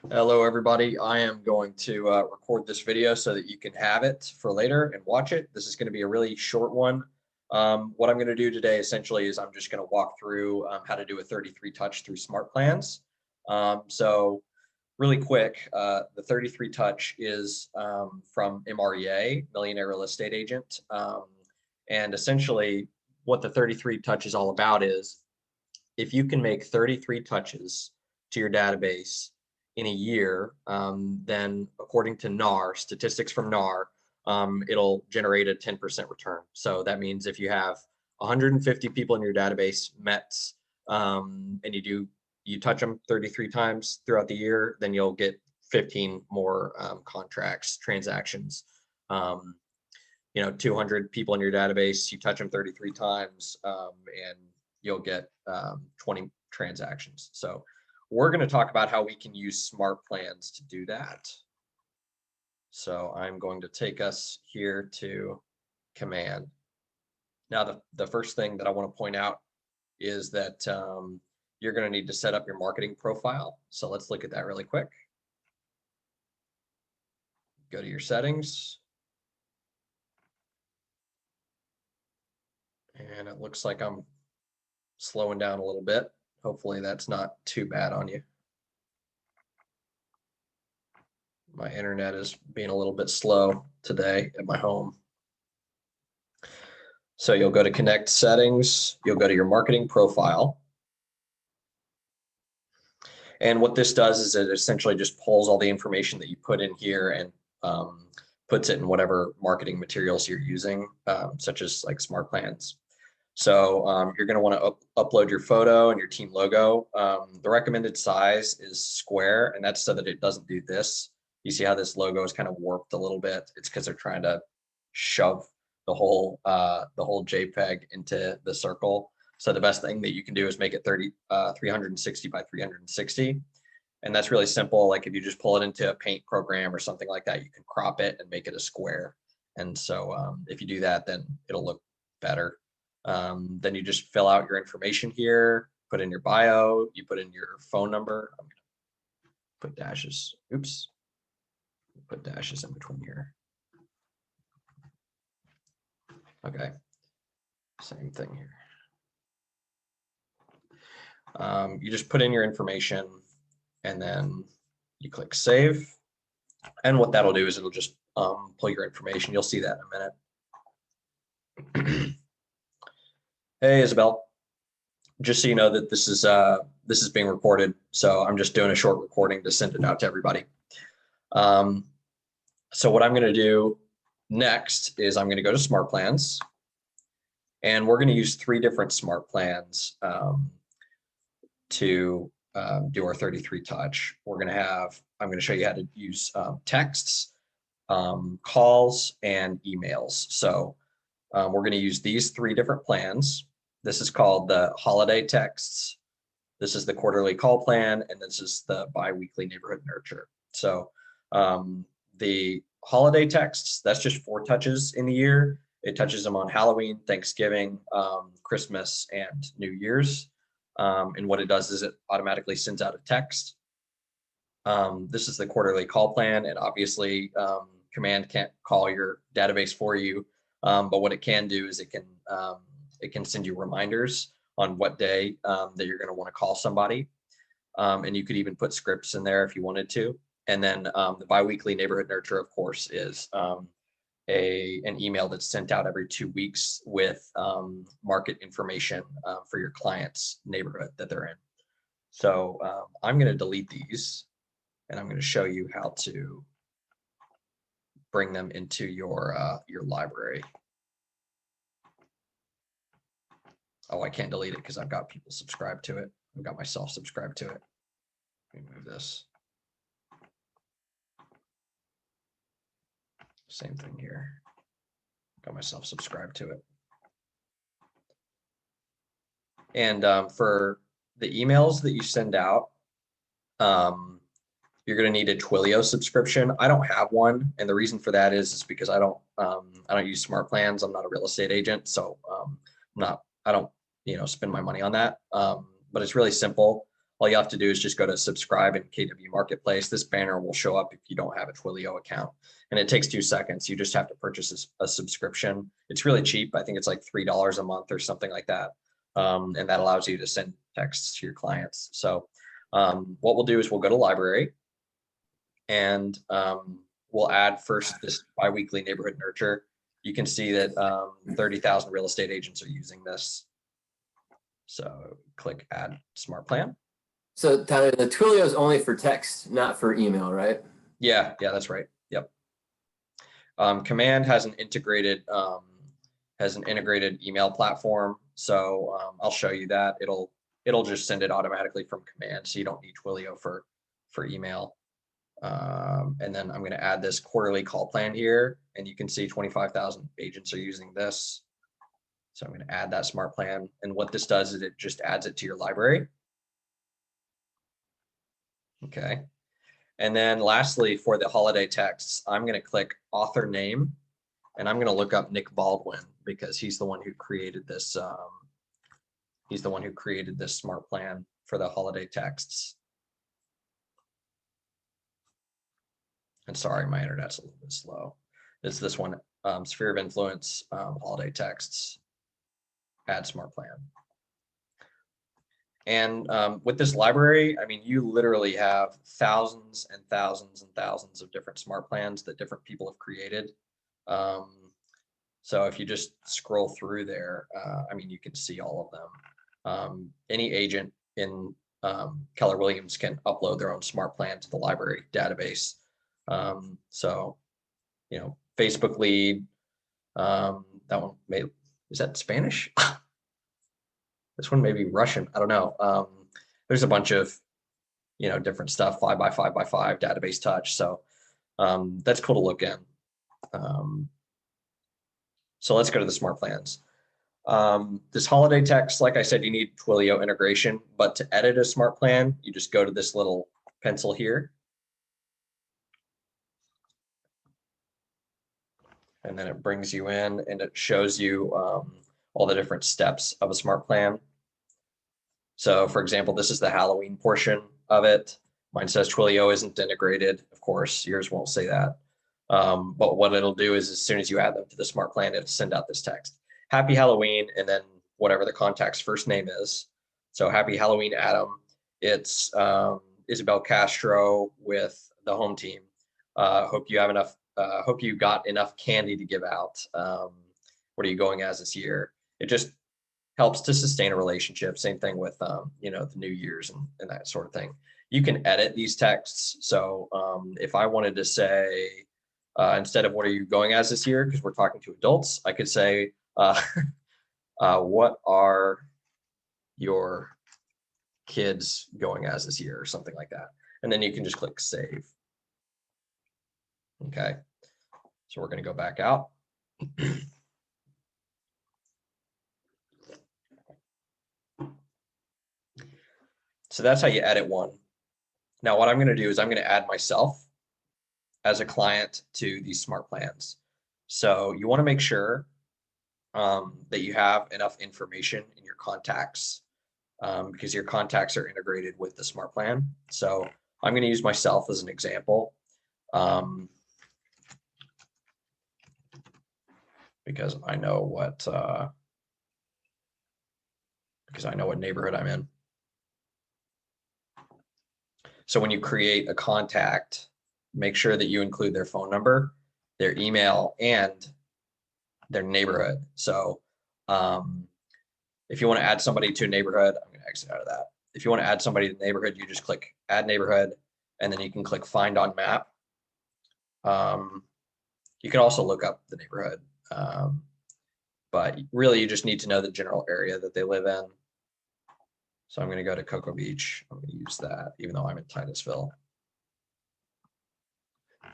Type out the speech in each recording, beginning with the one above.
Hello, everybody. I am going to record this video so that you can have it for later and watch it. This is going to be a really short one. What I'm going to do today essentially is I'm just going to walk through how to do a 33 touch through Smart Plans. So really quick, the 33 touch is from MREA, Millionaire Real Estate Agent. And essentially what the 33 touch is all about is if you can make 33 touches to your database in a year, then according to NAR, statistics from NAR, it'll generate a 10% return. So that means if you have 150 people in your database, METs, and you touch them 33 times throughout the year, then you'll get 15 more contracts, transactions. 200 people in your database, you touch them 33 times, and you'll get 20 transactions. So we're going to talk about how we can use Smart Plans to do that. So I'm going to take us here to Command. Now, the first thing that I want to point out is that you're going to need to set up your marketing profile. So let's look at that really quick. Go to your settings. And it looks like I'm slowing down a little bit. Hopefully that's not too bad on you. My internet is being a little bit slow today at my home. So you'll go to Connect Settings, you'll go to your marketing profile. And what this does is it essentially just pulls all the information that you put in here and puts it in whatever marketing materials you're using, such as like Smart Plans. So you're going to want to upload your photo and your team logo. The recommended size is square, and that's so that it doesn't do this. You see how this logo is kind of warped a little bit? It's because they're trying to shove the whole JPEG into the circle. So the best thing that you can do is make it 360 by 360. And that's really simple. Like if you just pull it into a paint program or something like that, you can crop it and make it a square. And so if you do that, then it'll look better. Then you just fill out your information here, put in your bio, you put in your phone number. I'm going to put dashes. Oops. Put dashes in between here. Okay. Same thing here. You just put in your information and then you click save. And what that'll do is it'll just pull your information. You'll see that in a minute. Hey, Isabel. Just so you know that this is being recorded, so I'm just doing a short recording to send it out to everybody. So what I'm going to do next is I'm going to go to Smart Plans, and we're going to use 3 different Smart Plans to do our 33 touch. I'm going to show you how to use texts, calls, and emails. So we're going to use these 3 different plans. This is called the holiday texts. This is the quarterly call plan, and this is the bi-weekly neighborhood nurture. So the holiday texts, that's just 4 touches in the year. It touches them on Halloween, Thanksgiving, Christmas, and New Year's. And what it does is it automatically sends out a text. This is the quarterly call plan, and obviously Command can't call your database for you, but what it can do is it can send you reminders on what day that you're going to want to call somebody. And you could even put scripts in there if you wanted to. And then the biweekly neighborhood nurture, of course, is an email that's sent out every 2 weeks with market information for your client's neighborhood that they're in. So I'm going to delete these, and I'm going to show you how to bring them into your library. Oh, I can't delete it because I've got people subscribed to it. I've got myself subscribed to it. Let me move this. Same thing here. Got myself subscribed to it. And for the emails that you send out, you're going to need a Twilio subscription. I don't have one, and the reason for that is because I don't use Smart Plans. I'm not a real estate agent, so I don't spend my money on that. But it's really simple. All you have to do is just go to subscribe in KW Marketplace. This banner will show up if you don't have a Twilio account, and it takes 2 seconds. You just have to purchase a subscription. It's really cheap. I think it's like $3 a month or something like that. And that allows you to send texts to your clients. So what we'll do is we'll go to library, and we'll add first this biweekly neighborhood nurture. You can see that 30,000 real estate agents are using this. So click add smart plan. So Tyler, the Twilio is only for text, not for email, right? Yeah, that's right. Yep. Command has an integrated email platform. So I'll show you that. It'll just send it automatically from Command, so you don't need Twilio for email. And then I'm going to add this quarterly call plan here, and you can see 25,000 agents are using this. So I'm going to add that smart plan. And what this does is it just adds it to your library. Okay. And then lastly, for the holiday texts, I'm going to click author name, and I'm going to look up Nick Baldwin because he's the one who created this. He's the one who created this smart plan for the holiday texts. And sorry, my internet's a little bit slow. It's this one, Sphere of Influence, holiday texts, add smart plan. And with this library, I mean, you literally have thousands and thousands and thousands of different smart plans that different people have created. So if you just scroll through there, I mean, you can see all of them. Any agent in Keller Williams can upload their own smart plan to the library database. So, you know, Facebook lead, that one is that Spanish? This one may be Russian. I don't know. There's a bunch of, you know, different stuff, 5x5x5 database touch. So that's cool to look in. So let's go to the smart plans. This holiday text, like I said, you need Twilio integration, but to edit a smart plan, you just go to this little pencil here. And then it brings you in and it shows you all the different steps of a smart plan. So for example, this is the Halloween portion of it. Mine says Twilio isn't integrated. Of course, yours won't say that. But what it'll do is as soon as you add them to the smart plan, it'll send out this text, Happy Halloween, and then whatever the contact's first name is. So Happy Halloween, Adam. It's Isabel Castro with the home team. Hope you have enough. Hope you got enough candy to give out. What are you going as this year? It just helps to sustain a relationship. Same thing with you know, the New Year's and that sort of thing. You can edit these texts. So if I wanted to say instead of what are you going as this year, because we're talking to adults, I could say what are your kids going as this year, or something like that. And then you can just click save. Okay, so we're going to go back out. So that's how you edit one. Now what I'm going to do is I'm going to add myself as a client to these smart plans. So you want to make sure that you have enough information in your contacts because your contacts are integrated with the smart plan. So I'm going to use myself as an example because I know what neighborhood I'm in. So when you create a contact, make sure that you include their phone number, their email, and their neighborhood. So if you want to add somebody to a neighborhood, I'm going to exit out of that. If you want to add somebody to the neighborhood, you just click add neighborhood, and then you can click find on map. You can also look up the neighborhood, but really you just need to know the general area that they live in. So I'm going to go to Cocoa Beach. I'm going to use that, even though I'm in Titusville.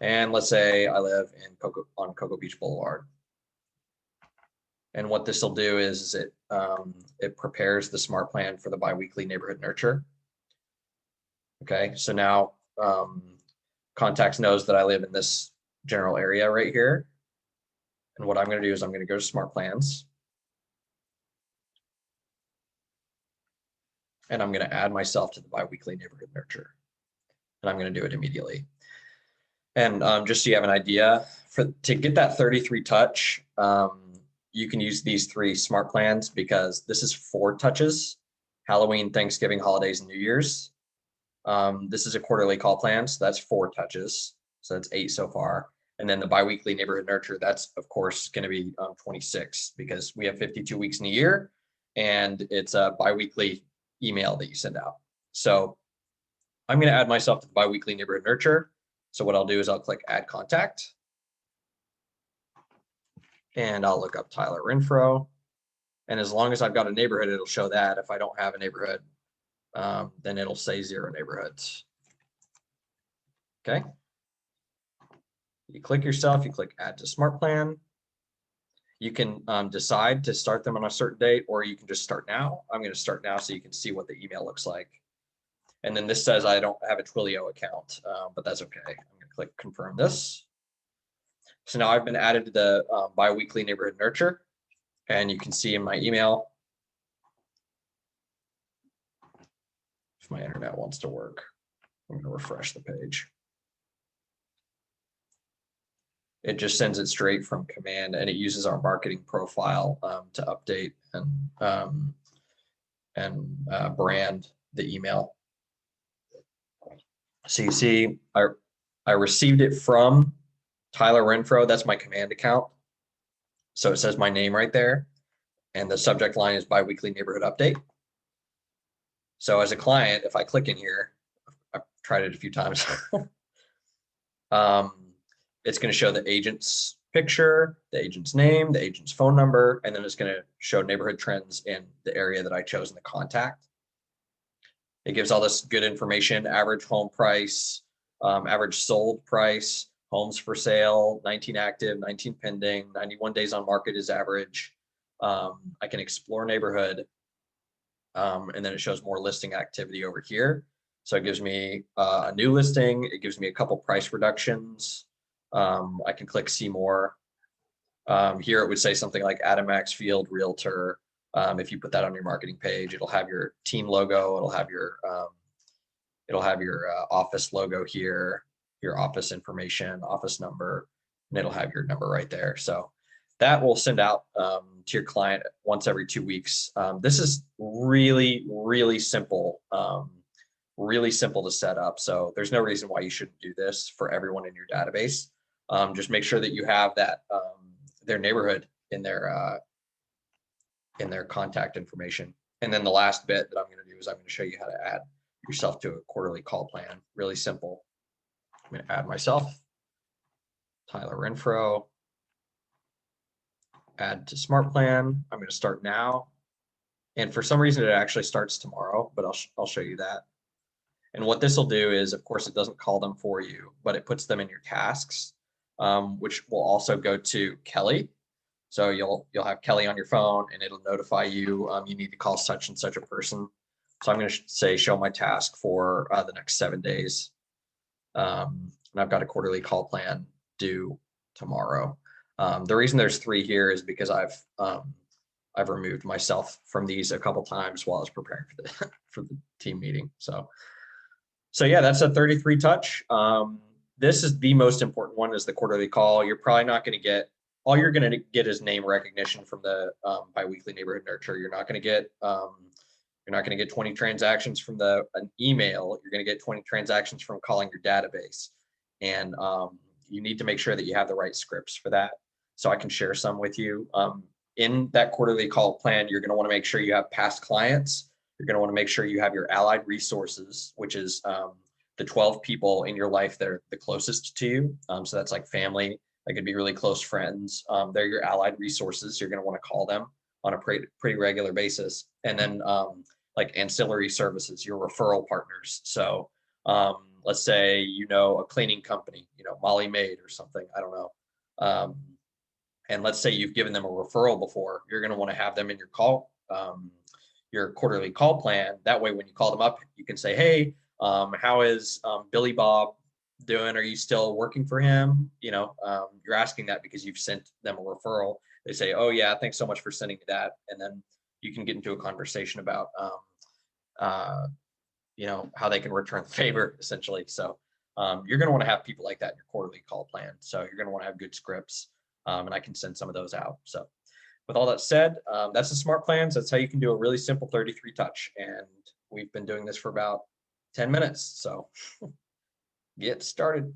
And let's say I live in on Cocoa Beach Boulevard. And what this will do is it prepares the smart plan for the biweekly neighborhood nurture. Okay, so now Contacts knows that I live in this general area right here. And what I'm going to do is I'm going to go to smart plans. and I'm going to add myself to the biweekly neighborhood nurture. And I'm going to do it immediately. And just so you have an idea, to get that 33 touch, you can use these 3 smart plans because this is 4 touches: Halloween, Thanksgiving, holidays, and New Year's. This is a quarterly call plan, so that's 4 touches. So that's 8 so far. And then the biweekly neighborhood nurture, that's of course going to be 26 because we have 52 weeks in a year, and it's a biweekly email that you send out. So I'm going to add myself to the biweekly neighborhood nurture. So what I'll do is I'll click add contact, and I'll look up Tyler Renfro. And as long as I've got a neighborhood, it'll show that. If I don't have a neighborhood, then it'll say 0 neighborhoods. Okay. You click yourself, you click add to smart plan. You can decide to start them on a certain date, or you can just start now. I'm going to start now so you can see what the email looks like. And then this says I don't have a Twilio account, but that's okay. I'm going to click confirm this. So now I've been added to the biweekly neighborhood nurture, and you can see in my email, if my internet wants to work, I'm going to refresh the page. It just sends it straight from command, and it uses our marketing profile to update and brand the email. So you see, I received it from Tyler Renfro. That's my command account. So it says my name right there, and the subject line is biweekly neighborhood update. So as a client, if I click in here, I've tried it a few times. It's going to show the agent's picture, the agent's name, the agent's phone number, and then it's going to show neighborhood trends in the area that I chose in the contact. It gives all this good information: average home price, average sold price, homes for sale, 19 active, 19 pending, 91 days on market is average. I can explore neighborhood, and then it shows more listing activity over here. So it gives me a new listing. It gives me a couple price reductions. I can click see more. Here it would say something like Adam Maxfield Realtor. If you put that on your marketing page, it'll have your team logo. It'll have your office logo here, your office information, office number, and it'll have your number right there. So that will send out to your client once every 2 weeks. This is really, really simple. Really simple to set up. So there's no reason why you shouldn't do this for everyone in your database. Just make sure that you have that their neighborhood in their contact information. And then the last bit that I'm going to do is I'm going to show you how to add yourself to a quarterly call plan. Really simple. I'm going to add myself, Tyler Renfro, add to smart plan. I'm going to start now. And for some reason, it actually starts tomorrow, but I'll show you that. And what this will do is, of course, it doesn't call them for you, but it puts them in your tasks, which will also go to Kelly. So you'll have Kelly on your phone, and it'll notify you you need to call such and such a person. So I'm going to say show my task for the next 7 days. And I've got a quarterly call plan due tomorrow. The reason there's 3 here is because I've removed myself from these a couple times while I was preparing for the team meeting. So yeah, that's a 33 touch. This is the most important one, is the quarterly call. You're probably not going to get, all you're going to get is name recognition from the biweekly neighborhood nurture. You're not going to get 20 transactions from an email. You're going to get 20 transactions from calling your database. And you need to make sure that you have the right scripts for that. So I can share some with you. In that quarterly call plan, you're going to want to make sure you have past clients. You're going to want to make sure you have your allied resources, which is the 12 people in your life that are the closest to you. So that's like family. That could be really close friends. They're your allied resources. You're going to want to call them on a pretty regular basis. And then like ancillary services, your referral partners. So let's say, a cleaning company, Molly Maid or something, I don't know. And let's say you've given them a referral before, you're going to want to have them in your quarterly call plan. That way, when you call them up, you can say, hey, how is Billy Bob doing? Are you still working for him? You're asking that because you've sent them a referral. They say, oh yeah, thanks so much for sending me that. And then you can get into a conversation about you know, how they can return the favor essentially. So you're going to want to have people like that in your quarterly call plan. So you're going to want to have good scripts, and I can send some of those out. So with all that said, that's the smart plans. That's how you can do a really simple 33 touch. And we've been doing this for about 10 minutes. So get started.